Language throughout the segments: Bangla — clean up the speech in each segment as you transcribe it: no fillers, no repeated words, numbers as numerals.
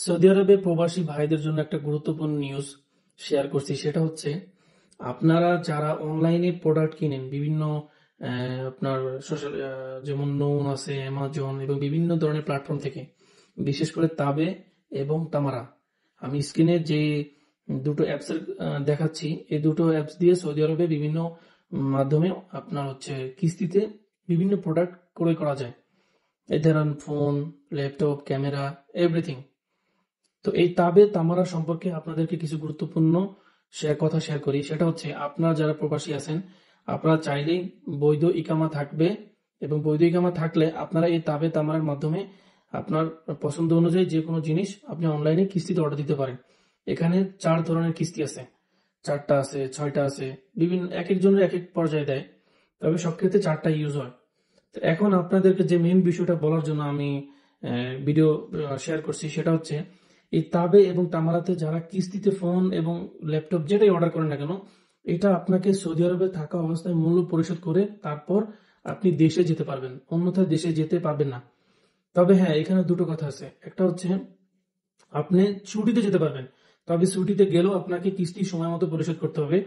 সৌদি আরবে প্রবাসী ভাইদের জন্য একটা গুরুত্বপূর্ণ নিউজ শেয়ার করছি। সেটা হচ্ছে আপনারা যারা অনলাইনে প্রোডাক্ট কিনেন বিভিন্ন আপনার সোশ্যাল যেমন নোন আছে, অ্যামাজন এবং বিভিন্ন ধরনের প্ল্যাটফর্ম থেকে, বিশেষ করে তাবে এবং তামারা। আমি স্ক্রিনে যে দুটো অ্যাপসের দেখাচ্ছি, এই দুটো অ্যাপস দিয়ে সৌদি আরবে বিভিন্ন মাধ্যমে আপনার হচ্ছে কিস্তিতে বিভিন্ন প্রোডাক্ট ক্রয় করা যায়। এই ধরেন ফোন, ল্যাপটপ, ক্যামেরা, এভরিথিং। তো এই তাবে তামারা সম্পর্কে আপনাদেরকে কিছু গুরুত্বপূর্ণ কথা শেয়ার করি। সেটা হচ্ছে আপনারা যারা প্রবাসী আছেন, আপনারা চাইলেই বৈধ ইকামা থাকবে এবং বৈধ ইকামা থাকলে আপনারা এই তাবে তামারার মাধ্যমে আপনার পছন্দ অনুযায়ী যে কোনো জিনিস আপনি অনলাইনে কিস্তিতে অর্ডার দিতে পারেন। এখানে 4 ধরনের কিস্তি আছে, 4টা আছে, 6টা আছে, বিভিন্ন এক একজনের এক এক পর্যায়ে দেয়, তবে সব ক্ষেত্রে 4টা ইউজ হয়। তো এখন আপনাদেরকে যে মেইন বিষয়টা বলার জন্য আমি ভিডিও শেয়ার করছি সেটা হচ্ছে এই তাবে এবং তামারাতে যারা কিস্তিতে ফোন এবং ল্যাপটপ যেটাই অর্ডার করেন না কেন, এটা আপনাকে সৌদি আরবে থাকা অবস্থায় মূল্য পরিশোধ করে তারপর আপনি দেশে যেতে পারবেন, অন্যথায় দেশে যেতে পারবেন না। তবে হ্যাঁ, এখানে দুটো কথা আছে। একটা হচ্ছে আপনি ছুটিতে যেতে পারবেন, তবে ছুটিতে গেলেও আপনাকে কিস্তি সময় মতো পরিশোধ করতে হবে।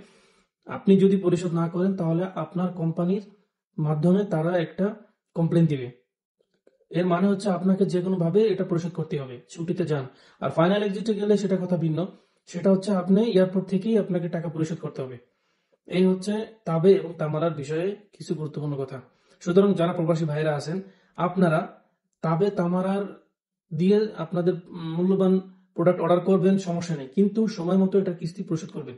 আপনি যদি পরিশোধ না করেন তাহলে আপনার কোম্পানির মাধ্যমে তারা একটা কমপ্লেন দিবে। এর মানে হচ্ছে আপনাকে যে কোনো ভাবে এটা পরিশোধ করতে হবে ছুটিতে যান। আর ফাইনাল এক্সিটে গেলে সেটা কথা ভিন্ন। সেটা হচ্ছে আপনি এয়ারপোর্ট থেকেই আপনাকে টাকা পরিশোধ করতে হবে। এই হচ্ছে তাবে এবং তামারার বিষয়ে কিছু গুরুত্বপূর্ণ কথা। সুতরাং যারা প্রবাসী ভাইরা আছেন, আপনারা তাবে তামারার দিয়ে আপনাদের মূল্যবান প্রোডাক্ট অর্ডার করবেন, সমস্যা নেই, কিন্তু সময় মতো এটা কিস্তি পরিশোধ করবেন।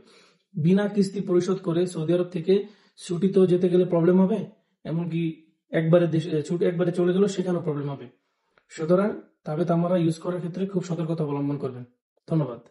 বিনা কিস্তি পরিশোধ করে সৌদি আরব থেকে ছুটিতেও যেতে গেলে প্রবলেম হবে, এমনকি একবারে দেশে ছুটি একবারে চলে গেলেও সেখানেও প্রবলেম হবে। সুতরাং তাবে তামারা ইউজ করার ক্ষেত্রে খুব সতর্কতা অবলম্বন করবেন। ধন্যবাদ।